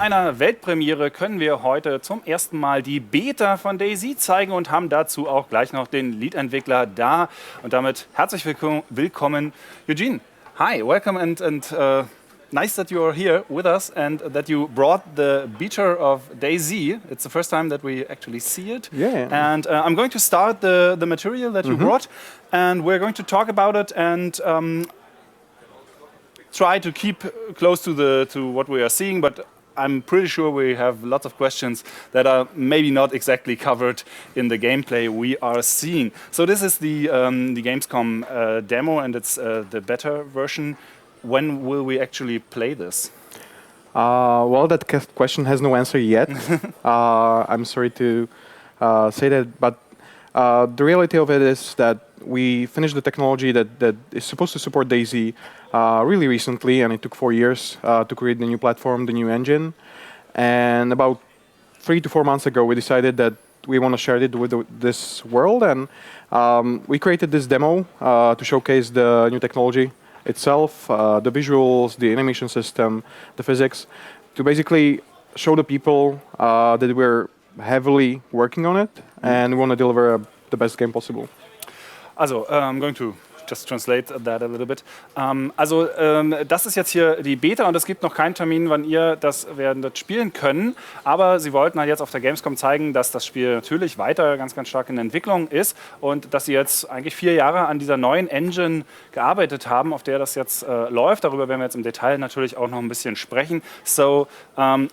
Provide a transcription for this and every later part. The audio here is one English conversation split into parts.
einer Weltpremiere können wir heute zum ersten Mal die Beta von DayZ zeigen und haben dazu auch gleich noch den Lead-Entwickler da. Und damit herzlich willkommen, Eugen. Hi, welcome and nice that you are here with us and that you brought the beta of DayZ. It's the first time that we actually see it. Yeah. And I'm going to start the material that you brought, and we're going to talk about it and try to keep close to what we are seeing, but I'm pretty sure we have lots of questions that are maybe not exactly covered in the gameplay we are seeing. So this is the Gamescom demo, and it's the beta version. When will we actually play this? Well, that question has no answer yet. I'm sorry to say that, but the reality of it is that we finished the technology that is supposed to support DayZ really recently, and it took 4 years to create the new platform, the new engine. And about 3 to 4 months ago, we decided that we want to share it with this world, and we created this demo to showcase the new technology itself, the visuals, the animation system, the physics, to basically show the people that we're heavily working on it, and we want to deliver the best game possible. Also, I'm going to just translate that a little bit. Das ist jetzt hier die Beta und es gibt noch keinen Termin, wann ihr das werdet spielen können. Aber sie wollten halt jetzt auf der Gamescom zeigen, dass das Spiel natürlich weiter ganz, ganz stark in Entwicklung ist und dass sie jetzt eigentlich 4 Jahre an dieser neuen Engine gearbeitet haben, auf der das jetzt läuft. Darüber werden wir jetzt im Detail natürlich auch noch ein bisschen sprechen. So,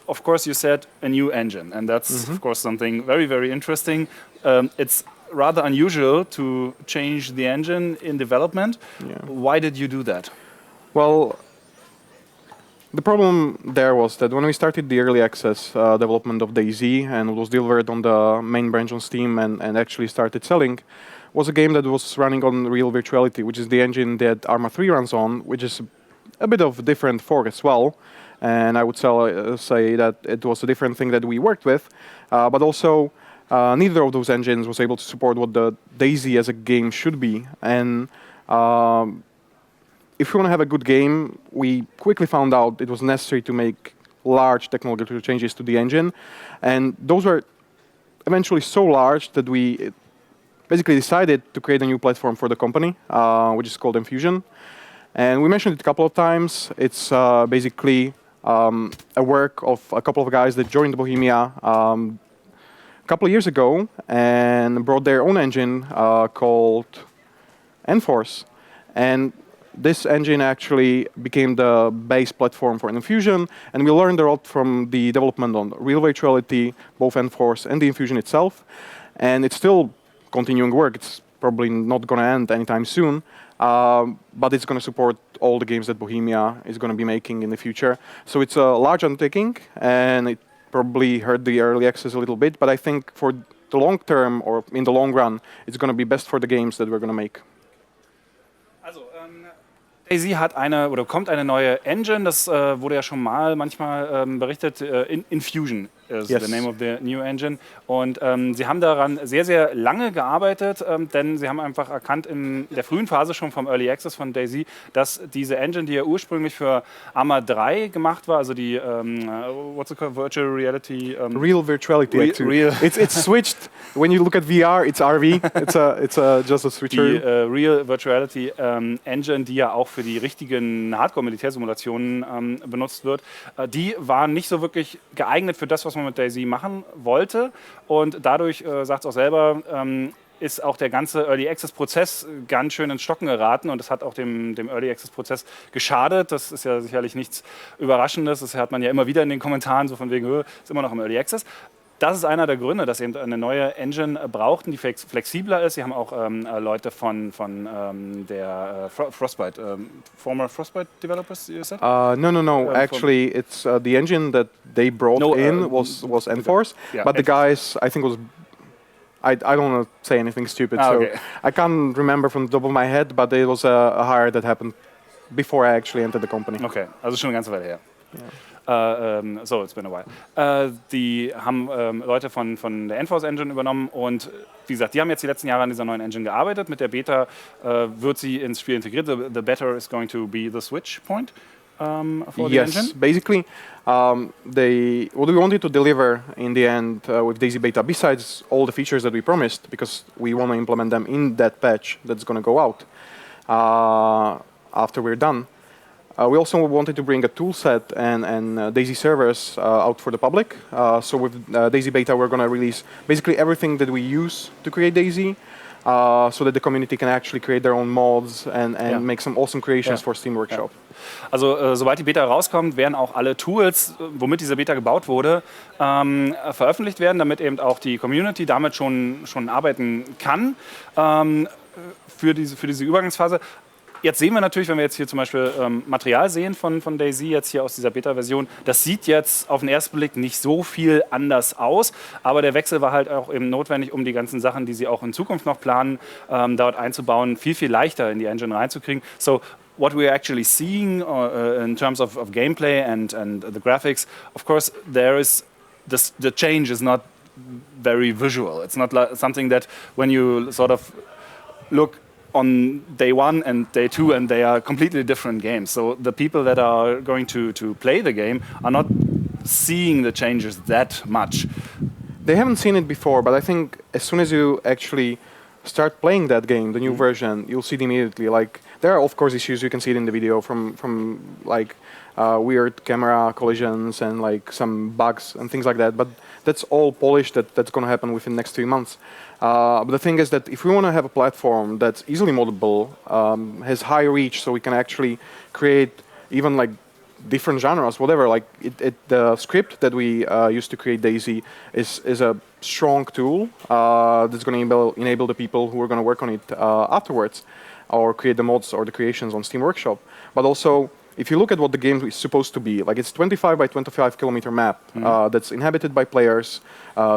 of course you said a new engine, and that's of course something very, very interesting. It's rather unusual to change the engine in development. Yeah. Why did you do that? Well, the problem there was that when we started the early access development of DayZ and it was delivered on the main branch on Steam and actually started selling, was a game that was running on real virtuality, which is the engine that Arma 3 runs on, which is a bit of a different fork as well. And I would say that it was a different thing that we worked with, but also neither of those engines was able to support what the DayZ as a game should be. And if we want to have a good game, we quickly found out it was necessary to make large technological changes to the engine. And those were eventually so large that we basically decided to create a new platform for the company, which is called Enfusion. And we mentioned it a couple of times. It's basically a work of a couple of guys that joined Bohemia couple of years ago and brought their own engine called Enforce. And this engine actually became the base platform for Enfusion, and we learned a lot from the development on real virtuality, both Enforce and the Enfusion itself. And it's still continuing work. It's probably not going to end anytime soon, but it's going to support all the games that Bohemia is going to be making in the future. So it's a large undertaking, and it probably hurt the early access a little bit, but I think for the long term or in the long run, it's going to be best for the games that we're going to make. Also, DayZ hat kommt eine neue Engine, das wurde ja schon mal manchmal berichtet, Enfusion is the name of the new engine. Und sie haben daran sehr, sehr lange gearbeitet, denn sie haben einfach erkannt in der frühen Phase schon vom Early Access von DayZ, dass diese Engine, die ja ursprünglich für Arma 3 gemacht war, also die what's it called, Virtual Reality? Real Virtuality, actually. It's switched. When you look at VR, it's RV. It's just a switcher. Die Real Virtuality Engine, die ja auch für die richtigen Hardcore-Militärsimulationen benutzt wird, die waren nicht so wirklich geeignet für das, was man mit DayZ machen wollte. Und dadurch, sagt es auch selber, ist auch der ganze Early Access Prozess ganz schön ins Stocken geraten und das hat auch dem Early Access Prozess geschadet. Das ist ja sicherlich nichts Überraschendes. Das hört man ja immer wieder in den Kommentaren, so von wegen, ist immer noch im Early Access. Das ist einer der Gründe, dass sie eben eine neue Engine brauchten, die flexibler ist. Sie haben auch Leute von der Frostbite, former Frostbite developers, you said? No. Actually, it's the engine that they brought in was Enforce, yeah, but the guys, I think, I don't want to say anything stupid, so okay. I can't remember from the top of my head, but it was a hire that happened before I actually entered the company. Okay, also schon eine ganze Weile her. Yeah. So, it's been a while. Die haben Leute von der Enforce Engine übernommen und wie gesagt, die haben jetzt die letzten Jahre an dieser neuen Engine gearbeitet. Mit der Beta wird sie ins Spiel integriert. The better is going to be the switch point. for the engine? Yes, basically, what we wanted to deliver in the end with DayZ Beta, besides all the features that we promised, because we want to implement them in that patch that's going to go out after we're done. We also wanted to bring a tool set and DayZ servers out for the public. So with DayZ Beta, we're going to release basically everything that we use to create DayZ, so that the community can actually create their own mods and make some awesome creations for Steam Workshop. Also sobald die Beta rauskommt, werden auch alle Tools, womit diese Beta gebaut wurde, veröffentlicht werden, damit eben auch die Community damit schon arbeiten kann für diese Übergangsphase. Jetzt sehen wir natürlich, wenn wir jetzt hier zum Beispiel Material sehen von DayZ, jetzt hier aus dieser Beta-Version, das sieht jetzt auf den ersten Blick nicht so viel anders aus, aber der Wechsel war halt auch eben notwendig, um die ganzen Sachen, die sie auch in Zukunft noch planen, dort einzubauen, viel leichter in die Engine reinzukriegen. So, what we're actually seeing in terms of gameplay and the graphics, of course, the change is not very visual. It's not like something that when you sort of look on day one and day two, and they are completely different games. So the people that are going to play the game are not seeing the changes that much. They haven't seen it before, but I think as soon as you actually start playing that game, the new version, you'll see it immediately. Like, there are of course issues, you can see it in the video, from like weird camera collisions and like some bugs and things like that, but that's all polished. That's going to happen within the next 3 months. But the thing is that if we want to have a platform that's easily moddable, has high reach, so we can actually create even like different genres, whatever. Like the script that we used to create DayZ is a strong tool that's going to enable the people who are going to work on it afterwards, or create the mods or the creations on Steam Workshop. But also, if you look at what the game is supposed to be, like it's 25 by 25 kilometer map that's inhabited by players,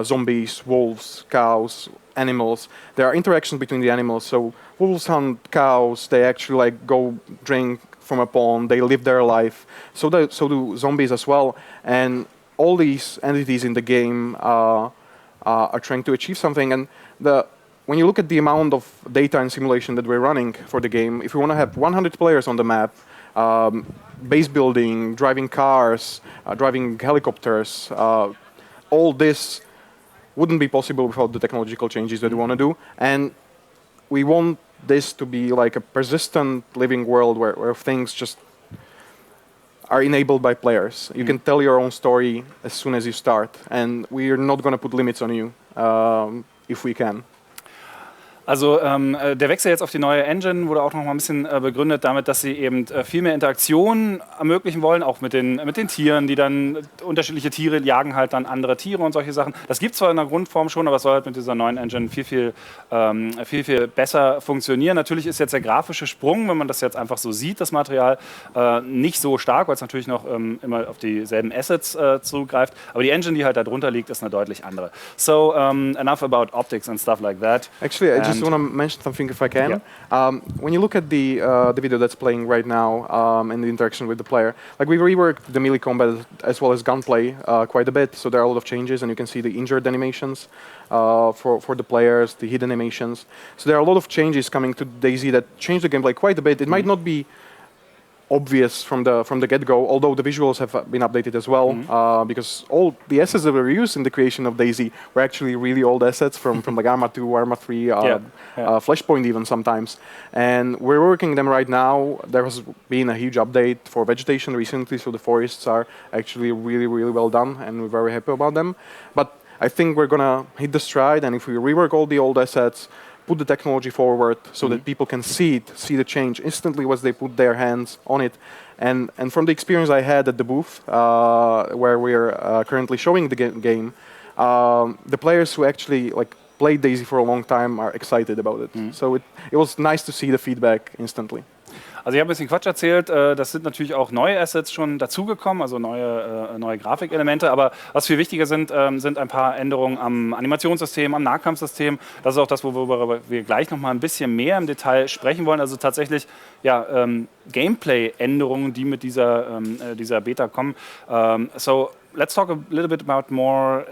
zombies, wolves, cows, animals. There are interactions between the animals. So wolves hunt cows. They actually like go drink from a pond. They live their life. So do zombies as well. And all these entities in the game are trying to achieve something. And when you look at the amount of data and simulation that we're running for the game, if we want to have 100 players on the map, base building, driving cars, driving helicopters, all this wouldn't be possible without the technological changes that we want to do. And we want this to be like a persistent living world where things just are enabled by players. You can tell your own story as soon as you start, and we're not going to put limits on you if we can. Also der Wechsel jetzt auf die neue Engine wurde auch noch mal ein bisschen begründet damit, dass sie eben viel mehr Interaktion ermöglichen wollen, auch mit den Tieren, die dann, unterschiedliche Tiere jagen halt dann andere Tiere und solche Sachen. Das gibt es zwar in der Grundform schon, aber es soll halt mit dieser neuen Engine viel besser funktionieren. Natürlich ist jetzt der grafische Sprung, wenn man das jetzt einfach so sieht, das Material, nicht so stark, weil es natürlich noch immer auf dieselben Assets zugreift. Aber die Engine, die halt da drunter liegt, ist eine deutlich andere. So, enough about optics and stuff like that. Actually, I just want to mention something if I can. Yeah. When you look at the video that's playing right now and the interaction with the player, like we reworked the melee combat as well as gunplay quite a bit, so there are a lot of changes, and you can see the injured animations for the players, the hit animations. So there are a lot of changes coming to DayZ that change the gameplay quite a bit. It might not be obvious from the get-go, although the visuals have been updated as well, because all the assets that were used in the creation of DayZ were actually really old assets from like Arma 2, Arma 3, Flashpoint even sometimes. And we're working them right now. There has been a huge update for vegetation recently, so the forests are actually really well done, and we're very happy about them. But I think we're gonna hit the stride, and if we rework all the old assets, put the technology forward so that people can see the change instantly once they put their hands on it. And from the experience I had at the booth, where we're currently showing the game, the players who actually like played DayZ for a long time are excited about it. So it was nice to see the feedback instantly. Also ich habe ein bisschen Quatsch erzählt, das sind natürlich auch neue Assets schon dazugekommen, also neue Grafikelemente, aber was viel wichtiger sind ein paar Änderungen am Animationssystem, am Nahkampfsystem. Das ist auch das, worüber wir gleich noch mal ein bisschen mehr im Detail sprechen wollen. Also tatsächlich Gameplay-Änderungen, die mit dieser Beta kommen. So let's talk a little bit more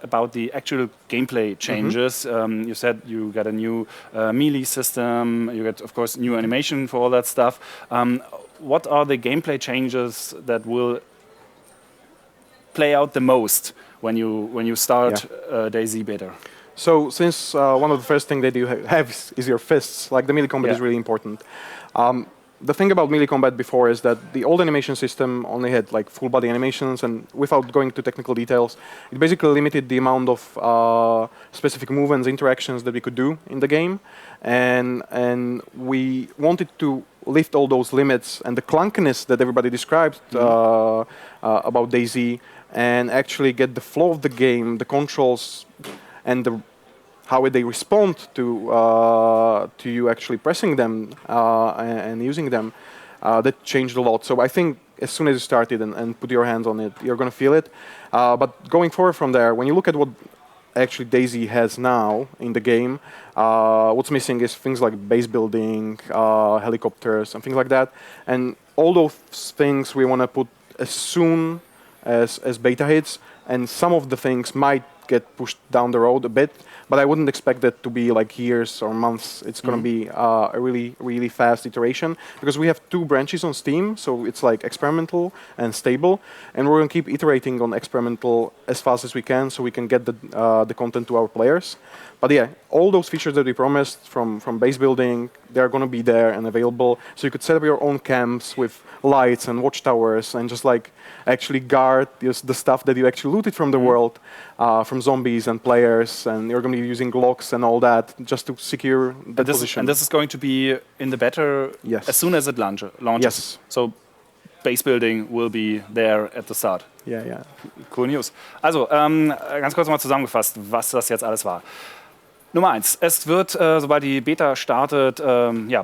about the actual gameplay changes. You said you got a new melee system. You got, of course, new animation for all that stuff. what are the gameplay changes that will play out the most when you start DayZ beta? So since one of the first things that you have is your fists, like the melee combat is really important. The thing about melee combat before is that the old animation system only had like full body animations, and without going to technical details, it basically limited the amount of specific movements, interactions that we could do in the game, and we wanted to lift all those limits and the clunkiness that everybody described about DayZ, and actually get the flow of the game, the controls, and how they respond to you actually pressing them and using them. That changed a lot. So I think as soon as you started and put your hands on it, you're going to feel it. But going forward from there, when you look at what actually DayZ has now in the game, what's missing is things like base building, helicopters, and things like that. And all those things we want to put as soon as beta hits, and some of the things might get pushed down the road a bit, but I wouldn't expect that to be like years or months. It's going to be a really, really fast iteration, because we have 2 branches on Steam, so it's like experimental and stable, and we're going to keep iterating on experimental as fast as we can, so we can get the content to our players. But yeah, all those features that we promised from base building, they're going to be there and available, so you could set up your own camps with lights and watchtowers and just like actually guard the stuff that you actually looted from the world, from zombies and players, and you're going to be using locks and all that just to secure the position. And this is going to be in the beta as soon as it launches? Yes. So base building will be there at the start? Yeah. Cool News. Also, ganz kurz mal zusammengefasst, was das jetzt alles war. Nummer 1, es wird, sobald die Beta startet,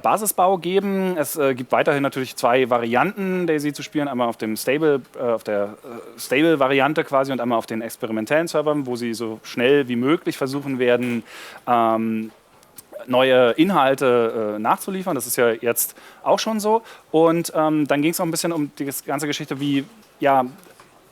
Basisbau geben. Es gibt weiterhin natürlich 2 Varianten, DayZ zu spielen. Einmal auf dem auf der Stable-Variante quasi und einmal auf den experimentellen Servern, wo sie so schnell wie möglich versuchen werden, neue Inhalte nachzuliefern. Das ist ja jetzt auch schon so. Und dann ging es auch ein bisschen um die ganze Geschichte, wie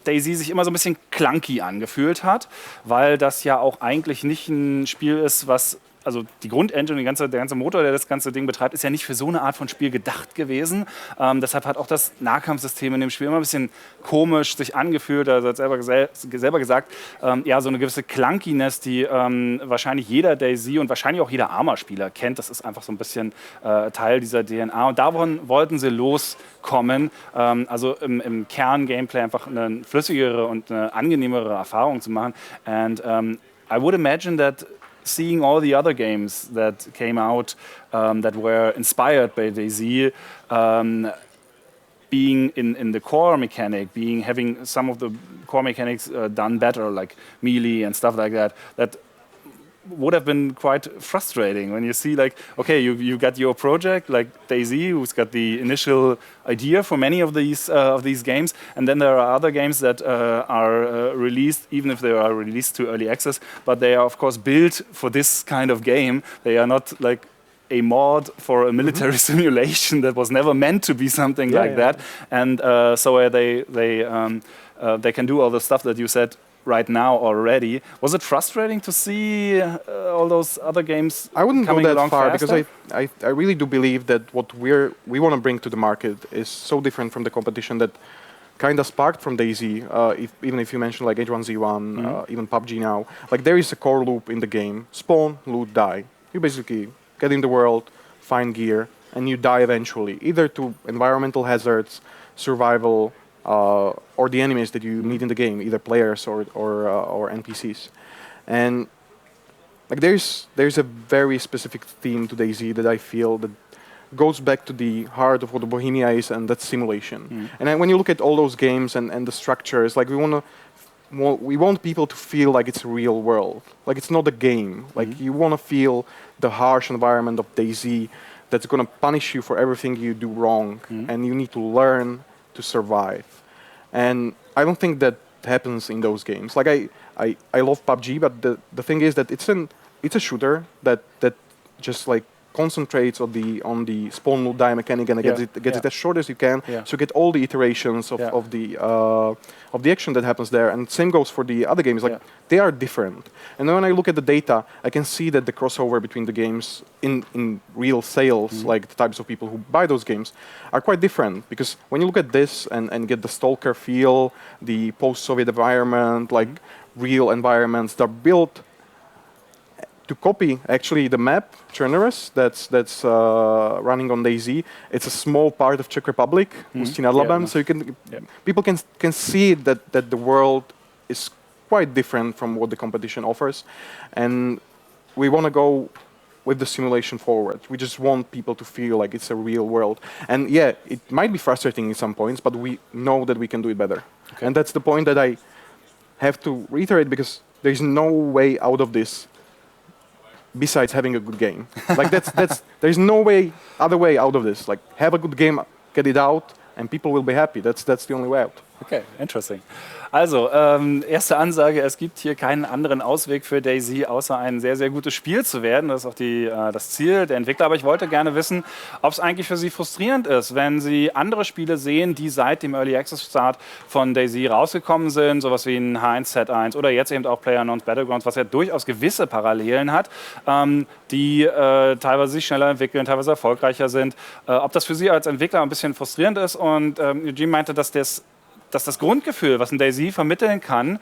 DayZ sich immer so ein bisschen clunky angefühlt hat, weil das ja auch eigentlich nicht ein Spiel ist, was, also die Grundengine, der ganze Motor, der das ganze Ding betreibt, ist ja nicht für so eine Art von Spiel gedacht gewesen. Deshalb hat auch das Nahkampfsystem in dem Spiel immer ein bisschen komisch sich angefühlt. Also hat selber gesagt, so eine gewisse Clunkiness, die wahrscheinlich jeder DayZ und wahrscheinlich auch jeder Arma-Spieler kennt. Das ist einfach so ein bisschen Teil dieser DNA. Und davon wollten sie loskommen. Also im Kern-Gameplay einfach eine flüssigere und eine angenehmere Erfahrung zu machen. And I would imagine that seeing all the other games that came out that were inspired by DayZ, being in the core mechanic, having some of the core mechanics done better, like melee and stuff like that, that would have been quite frustrating when you see, like, okay, you got your project like DayZ, who's got the initial idea for many of these games, and then there are other games that are released, even if they are released to early access, but they are of course built for this kind of game. They are not like a mod for a military simulation that was never meant to be something like that, and so they can do all the stuff that you said right now already. Was it frustrating to see all those other games? I wouldn't go that far, faster? because I really do believe that what we want to bring to the market is so different from the competition that kind of sparked from DayZ. Even if you mention like H1Z1, even PUBG now, like there is a core loop in the game: spawn, loot, die. You basically get in the world, find gear, and you die eventually, either to environmental hazards, survival, or the enemies that you meet in the game, either players or NPCs. And like there's a very specific theme to DayZ that I feel that goes back to the heart of what Bohemia is, and that's simulation. And when you look at all those games and the structures, like we want people to feel like it's a real world, like it's not a game. Like you want to feel the harsh environment of DayZ that's going to punish you for everything you do wrong, and you need to learn to survive. And I don't think that happens in those games. Like I love PUBG, but the thing is that it's a shooter that just like concentrates on the spawn loot die mechanic and gets it as short as you can, so you get all the iterations of the action that happens there. And same goes for the other games. Like they are different. And then when I look at the data, I can see that the crossover between the games in real sales, like the types of people who buy those games, are quite different. Because when you look at this and get the Stalker feel, the post-Soviet environment, like real environments that are built to copy actually the map Chernarus that's running on DayZ. It's a small part of Czech Republic, Ústí nad Labem, so you can people can see that the world is quite different from what the competition offers, and we want to go with the simulation forward. We just want people to feel like it's a real world. And yeah, it might be frustrating in some points, but we know that we can do it better. Okay. And that's the point that I have to reiterate, because there's no way out of this besides having a good game. Like there's no other way out of this. Like have a good game, get it out, and people will be happy. That's the only way out. Okay, interesting. Also, erste Ansage, es gibt hier keinen anderen Ausweg für DayZ, außer ein sehr, sehr gutes Spiel zu werden. Das ist auch das Ziel der Entwickler. Aber ich wollte gerne wissen, ob es eigentlich für Sie frustrierend ist, wenn Sie andere Spiele sehen, die seit dem Early Access Start von DayZ rausgekommen sind, sowas wie ein H1Z1 oder jetzt eben auch PlayerUnknown's Battlegrounds, was ja durchaus gewisse Parallelen hat, die teilweise sich schneller entwickeln, teilweise erfolgreicher sind. Ob das für Sie als Entwickler ein bisschen frustrierend ist. Und Eugen meinte, dass das Grundgefühl, was ein DayZ vermitteln kann,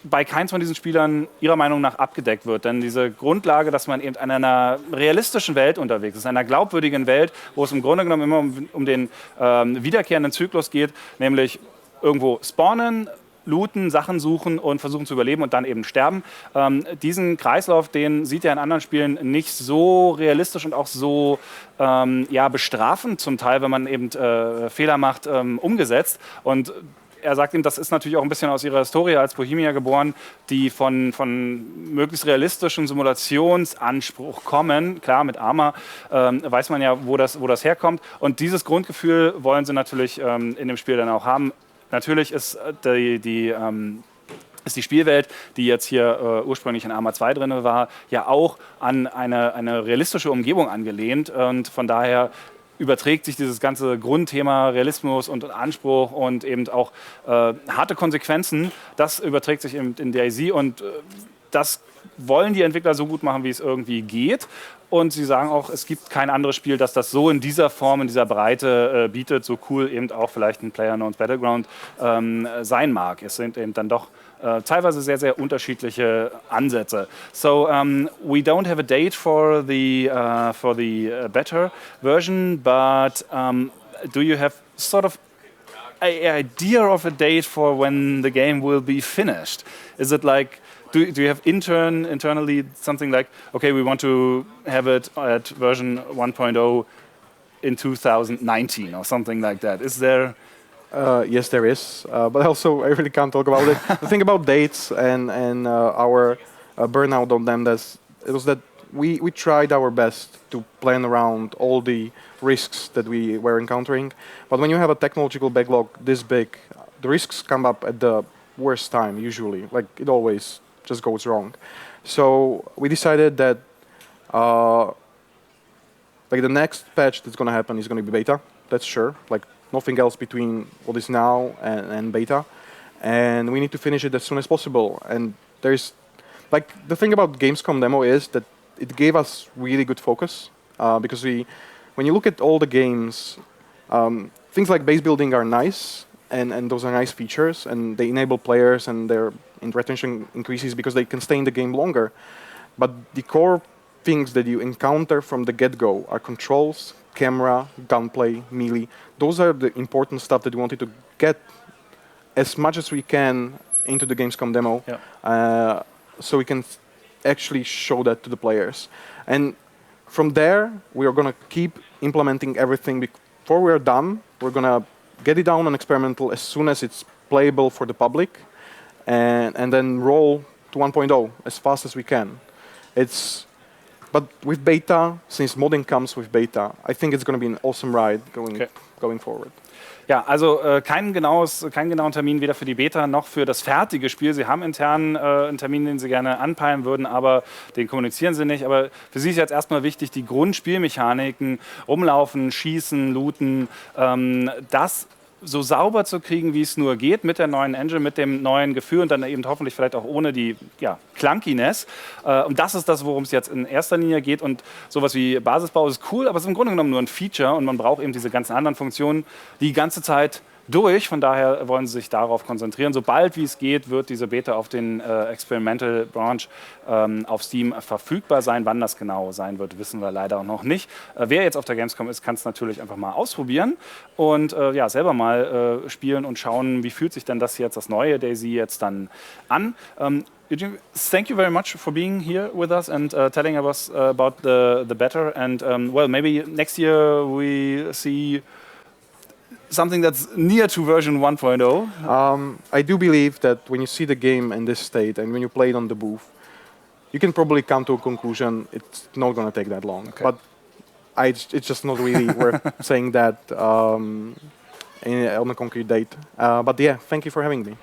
bei keins von diesen Spielern Ihrer Meinung nach abgedeckt wird. Denn diese Grundlage, dass man eben in einer realistischen Welt unterwegs ist, in einer glaubwürdigen Welt, wo es im Grunde genommen immer um den wiederkehrenden Zyklus geht, nämlich irgendwo spawnen, looten, Sachen suchen und versuchen zu überleben und dann eben sterben. Diesen Kreislauf, den sieht er in anderen Spielen nicht so realistisch und auch so bestrafend zum Teil, wenn man eben Fehler macht, umgesetzt. Und er sagt ihm, das ist natürlich auch ein bisschen aus ihrer Historie als Bohemia geboren, die von möglichst realistischen Simulationsanspruch kommen. Klar, mit Arma weiß man ja, wo das herkommt. Und dieses Grundgefühl wollen sie natürlich in dem Spiel dann auch haben. Natürlich ist die Spielwelt, die jetzt hier ursprünglich in Arma 2 drin war, ja auch an eine realistische Umgebung angelehnt. Und von daher überträgt sich dieses ganze Grundthema Realismus und Anspruch und eben auch harte Konsequenzen, das überträgt sich eben in DayZ und das wollen die Entwickler so gut machen, wie es irgendwie geht. Und sie sagen auch, es gibt kein anderes Spiel, das das so in dieser Form, in dieser Breite bietet, so cool eben auch vielleicht ein PlayerUnknown's Battleground sein mag. Es sind eben dann doch teilweise sehr, sehr unterschiedliche Ansätze. So we don't have a date for the better version, but do you have sort of an idea of a date for when the game will be finished? Is it like, do you have internally something like, okay, we want to have it at version 1.0 in 2019 or something like that? Is there? Yes, there is, but also I really can't talk about it. The thing about dates and our burnout on them, it was that we tried our best to plan around all the risks that we were encountering. But when you have a technological backlog this big, the risks come up at the worst time usually. Like it always just goes wrong. So we decided that like the next patch that's going to happen is going to be beta. That's sure. Like nothing else between what is now and beta, and we need to finish it as soon as possible. And there's like the thing about Gamescom demo is that it gave us really good focus because when you look at all the games, things like base building are nice and those are nice features and they enable players and their retention increases because they can stay in the game longer. But the core things that you encounter from the get-go are controls, camera, gunplay, melee. Those are the important stuff that we wanted to get as much as we can into the Gamescom demo, so we can actually show that to the players. And from there, we are going to keep implementing everything. Before we are done, we're going to get it down on experimental as soon as it's playable for the public, and then roll to 1.0 as fast as we can. But with beta, since modding comes with beta, I think it's going to be an awesome ride going forward. Ja, also keinen genauen Termin weder für die Beta noch für das fertige Spiel. Sie haben intern einen Termin, den Sie gerne anpeilen würden, aber den kommunizieren Sie nicht. Aber für Sie ist jetzt erstmal wichtig, die Grundspielmechaniken, rumlaufen, schießen, looten, das so sauber zu kriegen, wie es nur geht, mit der neuen Engine, mit dem neuen Gefühl und dann eben hoffentlich vielleicht auch ohne die Clunkiness. Und das ist das, worum es jetzt in erster Linie geht. Und sowas wie Basisbau ist cool, aber es ist im Grunde genommen nur ein Feature und man braucht eben diese ganzen anderen Funktionen die ganze Zeit durch. Von daher wollen sie sich darauf konzentrieren. Sobald wie es geht, wird diese Beta auf den Experimental Branch auf Steam verfügbar sein. Wann das genau sein wird, wissen wir leider noch nicht. Wer jetzt auf der Gamescom ist, kann es natürlich einfach mal ausprobieren und selber mal spielen und schauen, wie fühlt sich denn das jetzt, das neue DayZ jetzt dann an. Eugen, thank you very much for being here with us and telling us about the beta. And well, maybe next year we see something that's near to version 1.0. I do believe that when you see the game in this state and when you play it on the booth, you can probably come to a conclusion it's not going to take that long. Okay. But it's just not really worth saying that on a concrete date. But yeah, thank you for having me.